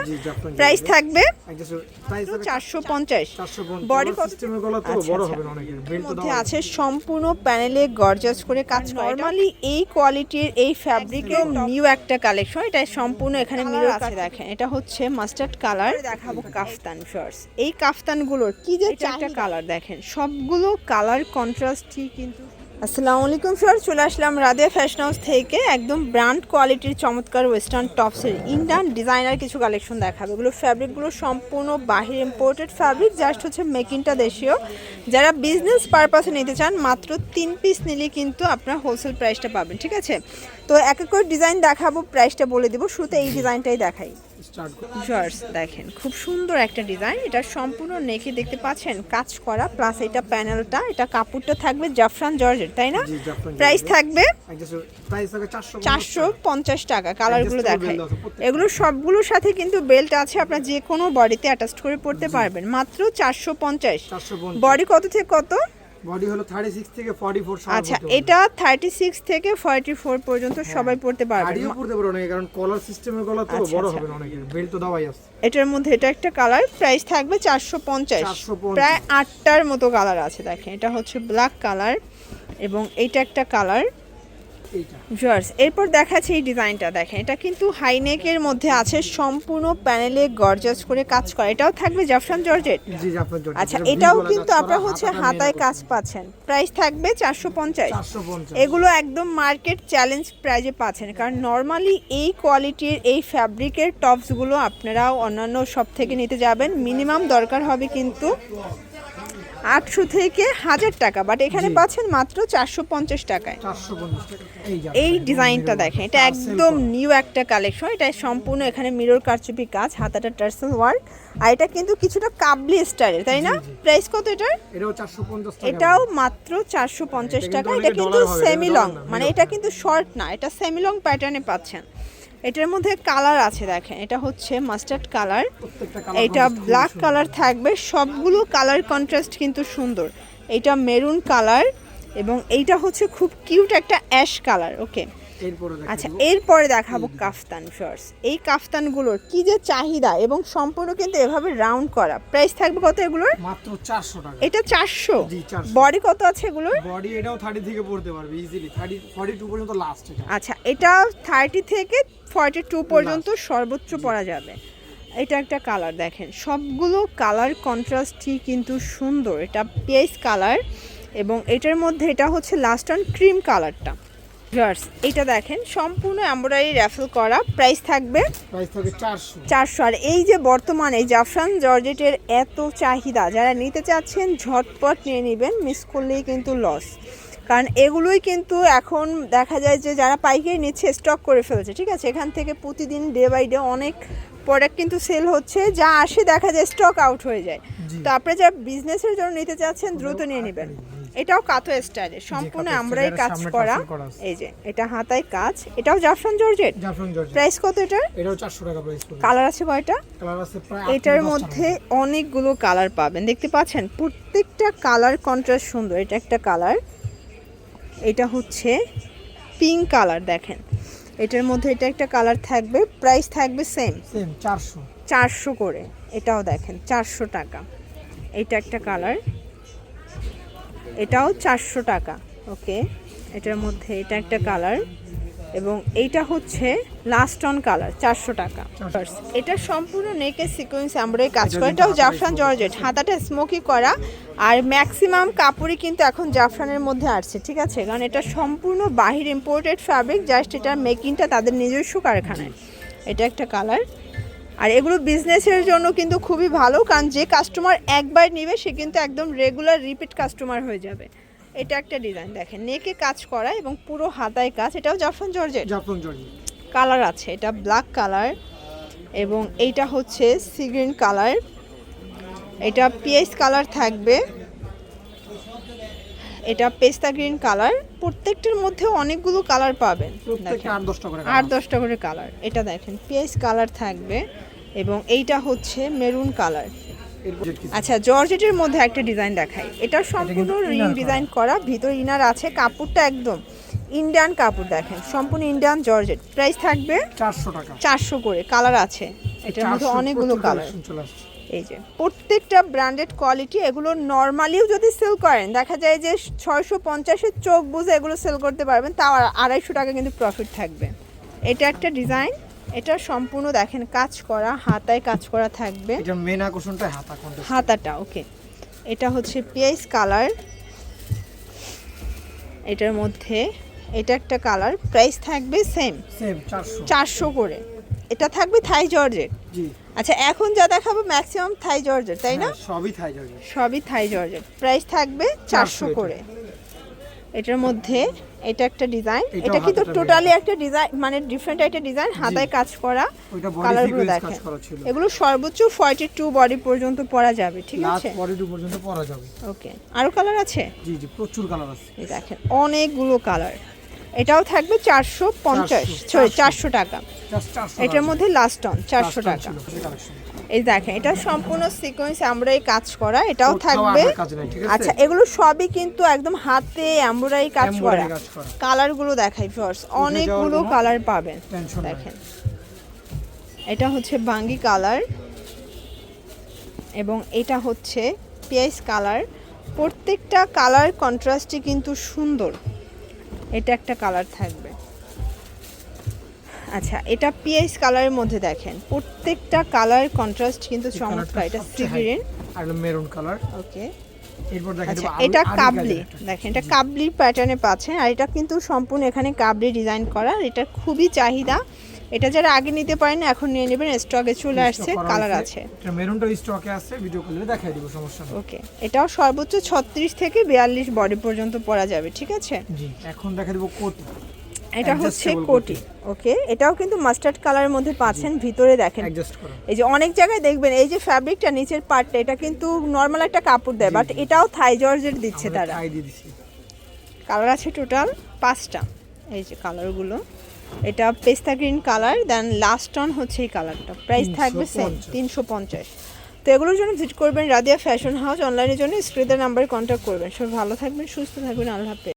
না? প্রাইস থাকবে 450। বডি মধ্যে আছে সম্পূর্ণ প্যানেলে গর্জাস করে কাজ করা। নরমালি এই কোয়ালিটির এই ফ্যাব্রিকের নিউ একটা কালেকশন, এটা সম্পূর্ণ এখানে মিরর কাছে দেখেন। এটা হচ্ছে মাস্টার্ড কালার। দেখাবো কাফতান শর্টস। এই কাফতানগুলোর কি যে চারটা কালার দেখেন, সবগুলো কালার কন্ট্রাস্টই কিন্তু। আসসালামু আলাইকুম ফ্রেন্ডস, চলে আসলাম রাদিয়া ফ্যাশন হাউস থেকে একদম ব্র্যান্ড কোয়ালিটির চমৎকার ওয়েস্টার্ন টপসের ইন্ডিয়ান ডিজাইনার কিছু কালেকশন দেখাবে। এগুলো ফ্যাব্রিকগুলো সম্পূর্ণ বাহির ইম্পোর্টেড ফ্যাব্রিক, জাস্ট হচ্ছে মেকিংটা দেশীয়। যারা বিজনেস পারপাসে নিতে চান মাত্র 3 পিস নিলে কিন্তু আপনারা হোলসেল প্রাইসটা পাবেন, ঠিক আছে? তো এক এক করে ডিজাইন দেখাবো, প্রাইসটা বলে দেবো। শুরুতে এই ডিজাইনটাই দেখাই। জর্জ দেখেন, খুব সুন্দর একটা ডিজাইন। এটা সম্পূর্ণ নেকে দেখতে পাচ্ছেন কাজ করা, প্লাস এটা প্যানেলটা, এটা কাপড়টা থাকবে জাফরান জর্জের, তাই না? প্রাইস থাকবে 450 টাকা। কালারগুলো দেখায়, এগুলো সবগুলোর সাথে কিন্তু বেল্ট আছে, আপনার যে কোনো বডিতে অ্যাটাচ করে পড়তে পারবেন। মাত্র 450। বডি কত থেকে কত? বডি হলো 36 থেকে 44। আচ্ছা, এটা 36 থেকে 44 পর্যন্ত সবাই পড়তে পারবে। আড়িও পড়তে পারো না, কারণ কলার সিস্টেমের গলা তো বড় হবে না অনেক, বেল্ট তো দেওয়াই আছে। এটার মধ্যে এটা একটা কালার, প্রাইস থাকবে 450। প্রায় 8টার মতো কালার আছে দেখেন। এটা হচ্ছে ব্ল্যাক কালার এবং এইটা একটা কালার। জর্জ এরপর দেখাচ্ছে এই ডিজাইনটা দেখেন। এটা কিন্তু হাইনেকের মধ্যে আছে, সম্পূর্ণ প্যানেলে গর্জাস করে কাজ করা। এটাও থাকবে জাফরান জর্জেট। জি, জাফরান জর্জেট। আচ্ছা, এটাও কিন্তু আপনারা হচ্ছে হাতায় কাজ পাচ্ছেন। প্রাইস থাকবে 450। এগুলো একদম মার্কেট চ্যালেঞ্জ প্রাইজে পাচ্ছেন, কারণ নর্মালি এই কোয়ালিটির এই ফ্যাব্রিকের টপসগুলো আপনারাও অন্যান্য সব থেকে নিতে যাবেন, মিনিমাম দরকার হবে কিন্তু 800 থেকে 1000 টাকা, বাট এখানে পাচ্ছেন মাত্র 450 টাকায়। এই ডিজাইনটা দেখেন, এটা একদম নিউ একটা কালেকশন। এটা সম্পূর্ণ এখানে মিরর কারচুপি কাজ, হাতাটা টার্সেল ওয়ার্ক, আর এটা কিন্তু কিছুটা কাবলি স্টাইলের, তাই না? প্রাইস কত এটার? এটাও 450 টাকা। এটাও মাত্র 450 টাকা। এটা কিন্তু সেমি লং, মানে এটা কিন্তু শর্ট না, এটা সেমি লং প্যাটার্নে পাচ্ছেন। এটার মধ্যে কালার আছে দেখেন। এটা হচ্ছে মাস্টার্ড কালার, এটা ব্ল্যাক কালার থাকবে, সবগুলো কালার কন্ট্রাস্ট কিন্তু সুন্দর। এটা মেরুন কালার এবং এইটা হচ্ছে খুব কিউট একটা অ্যাশ কালার। ওকে, আচ্ছা, এরপরে দেখাবো কাফতান শর্টস। এই কাফতানগুলোর কি যে চাহিদা, এবং সম্পূর্ণ কিন্তু এভাবে রাউন্ড করা। প্রাইস থাকবে কত এগুলোর? মাত্র 400 টাকা। এটা 400। জি, 400। বডি কত আছে এগুলোর? বডি এটাও 30 থেকে পড়তে পারবে ইজিলি, 42 পর্যন্ত লাস্ট এটা। আচ্ছা, এটা 30 থেকে 42 পর্যন্ত সর্বোচ্চ পরা যাবে। এটা একটা কালার দেখেন, সবগুলো কালার কন্ট্রাস্টই কিন্তু সুন্দর। এটা পেস কালার এবং এটার মধ্যে এটা হচ্ছে লাস্ট অন ক্রিম কালারটা। জার্স এটা দেখেন, সম্পূর্ণ এমব্রয়ডারি র্যাফেল করা। প্রাইস থাকবে 400। আর এই যে বর্তমানে জাফরান জর্জেটের এত চাহিদা, যারা নিতে চাচ্ছেন ঝটপট নিয়ে নেবেন, মিস করলেই কিন্তু লস। কারণ এগুলোই কিন্তু এখন দেখা যায় যে যারা পাইকারি নিচ্ছে স্টক করে ফেলছে, ঠিক আছে? এখান থেকে প্রতিদিন ডে বাই ডে অনেক প্রোডাক্ট কিন্তু সেল হচ্ছে, যা আসে দেখা যায় স্টক আউট হয়ে যায়। তো আপনারা যারা বিজনেসের জন্য নিতে চাচ্ছেন দ্রুত নিয়ে নেবেন। এটাও কাতো স্টাইলের, সম্পূর্ণ আমরাই কাজ করা। এই যে এটা হাতায় কাজ, এটাও জাফরান জর্জেট। প্রাইস কত এটার? এটাও 400 টাকা প্রাইস পড়বে। কালার আছে কয়টা? কালার আছে প্রায় এটার মধ্যে অনেকগুলো কালার পাবেন, দেখতে পাচ্ছেন প্রত্যেকটা কালার কন্ট্রাস্ট সুন্দর। এটা একটা কালার, এটা হচ্ছে পিঙ্ক কালার দেখেন। এটার মধ্যে এটা একটা কালার থাকবে, প্রাইস থাকবে সেম 400 করে। এটাও দেখেন 400 টাকা। এটা একটা কালার, এটাও 400 টাকা। ওকে, এটার মধ্যে এটা একটা কালার এবং এইটা হচ্ছে লাস্ট অন কালার, 400 টাকা। এটা সম্পূর্ণ নেকে সিকোয়েন্স এমব্রয়ডারি কাজ করা। এটাও জাফরান জর্জেট, হাতাটা স্মোকি করা, আর ম্যাক্সিমাম কাপড়ই কিন্তু এখন জাফরানের মধ্যে আসছে, ঠিক আছে? কারণ এটা সম্পূর্ণ বাহির ইম্পোর্টেড ফ্যাব্রিক, জাস্ট এটার মেকিংটা তাদের নিজস্ব কারখানায়। এটা একটা কালার। আর এগুলো বিজনেসের জন্য কিন্তু খুবই ভালো, কারণ যে কাস্টমার একবার নেবে সে কিন্তু একদম রেগুলার রিপিট কাস্টমার হয়ে যাবে। এটা একটা ডিজাইন দেখেন, নেকে কাজ করা এবং পুরো হাতায় কাজ। এটাও জাফরান জর্জেট। কালার আছে, এটা ব্ল্যাক কালার এবং এইটা হচ্ছে সি গ্রিন কালার। এটা পিএস কালার থাকবে, এটা পেস্তা গ্রিন কালার। প্রত্যেকটার মধ্যে অনেকগুলো কালার পাবেন, 8-10টা করে কালার। এটা দেখেন পিএস কালার থাকবে এবং এইটা হচ্ছে মেরুন কালার। আচ্ছা, জর্জেটের মধ্যে একটা ডিজাইন দেখাই। এটা সম্পূর্ণ রিং ডিজাইন করা, ভিতর ইনার আছে, কাপড়টা একদম ইন্ডিয়ান কাপড় দেখেন, সম্পূর্ণ ইন্ডিয়ান জর্জেট। প্রাইস থাকবে 400 টাকা। 400 করে। কালার আছে, এটার মধ্যে অনেকগুলো কালার। চলে আসছে। এই যে প্রত্যেকটা ব্র্যান্ডেড কোয়ালিটি, এগুলো নর্মালিও যদি সেল করেন দেখা যায় যে 650-এর চোখ বুঝে এগুলো সেল করতে পারবেন, তাও 250 টাকা কিন্তু প্রফিট থাকবে। এটা একটা ডিজাইন, এটা সম্পূর্ণ দেখেন কাজ করা, হাতায় কাজ করা থাকবে। এটা মেন আকর্ষণটা হাতাটা ওকে। এটা হচ্ছে পিয়াইস কালার, এটার মধ্যে এটা একটা কালার, প্রাইস থাকবে সেম 400 করে। এটা থাকবে থাই জর্জেট। জি আচ্ছা, এখন যা দেখাবো ম্যাক্সিমাম থাই জর্জেট, তাই না? সবই থাই জর্জেট। সবই থাই জর্জেট, প্রাইস থাকবে 400 করে। এটার মধ্যে এটা একটা ডিজাইন, এটা কিন্তু টোটালি একটা ডিজাইন, মানে ডিফারেন্ট একটা ডিজাইন, হাতায় কাজ করা। কালারগুলো দেখেন, এগুলো সর্বোচ্চ 42 বডি পর্যন্ত পরা যাবে, ঠিক আছে? 42 পর্যন্ত পরা যাবে। ওকে, আরো কালার আছে? জি জি, প্রচুর কালার আছে। এই দেখেন অনেকগুলো কালার। এটাও থাকবে 400 টাকা। এটার মধ্যে লাস্ট অন 400 টাকা। এই দেখেন, এটা সম্পূর্ণ সিকোয়েন্স এমব্রয়ডারি কাজ করা, এটাও থাকবে। আচ্ছা, এগুলো সবই কিন্তু একদম হাতে এমব্রয়ডারি কাজ করা। কালারগুলো দেখাই ফার্স্ট, অনেকগুলো কালার পাবেন। দেখেন, এটা হচ্ছে বাঙ্গি কালার এবং এটা হচ্ছে পিয়াইস কালার। প্রত্যেকটা কালার কন্ট্রাস্টই কিন্তু সুন্দর। এটা একটা কালার থাকবে। আচ্ছা, এটা পিএস কালারের মধ্যে দেখেন প্রত্যেকটা কালার কন্ট্রাস্ট কিন্তু চমৎকার। এটা সি গ্রিন আর মেরুন কালার। ওকে, এরপর দেখেন এটা কাবলি, দেখেন এটা কাবলির প্যাটার্নে পাচ্ছেন। আর এটা কিন্তু সম্পূর্ণ এখানে কাবলি ডিজাইন করা, এটা খুবই চাহিদা। এটা যারা আগে নিতে পারেন এখন নিয়ে নেবেন, স্টকে চলে আসছে, কালার আছে। এটা মেরুনটা স্টকে আছে, ভিডিও কলে দেখাই দিব, সমস্যা নেই। ওকে, এটাও সর্বোচ্চ 36 থেকে 42 বডি পর্যন্ত পরা যাবে, ঠিক আছে? জি, এখন দেখাই দিব কোটি। এটা হচ্ছে কোটি। ওকে, এটাও কিন্তু মাস্টার্ড কালারের মধ্যে পাচ্ছেন। ভিতরে দেখেন এই যে অনেক জায়গায় দেখবেন এই যে ফ্যাব্রিকটা নিচের পার্টটা, এটা কিন্তু নর্মাল একটা কাপড় দেয়, বাট এটাও থাই জর্জেট দিচ্ছে তারা। কালার আছে টোটাল 5টা। এই যে কালারগুলো, এটা pista green colour, then last one হচ্ছে এই কালারটা। প্রাইস থাকবে সেম 350। তো এগুলোর জন্য ভিজিট করবেন রাদিয়া ফ্যাশন হাউস। অনলাইনের জন্য স্ক্রিনের নাম্বারে কন্ট্যাক্ট করবেন। সবাই ভালো থাকবেন, সুস্থ থাকবেন, আল্লাহ হাফেজ।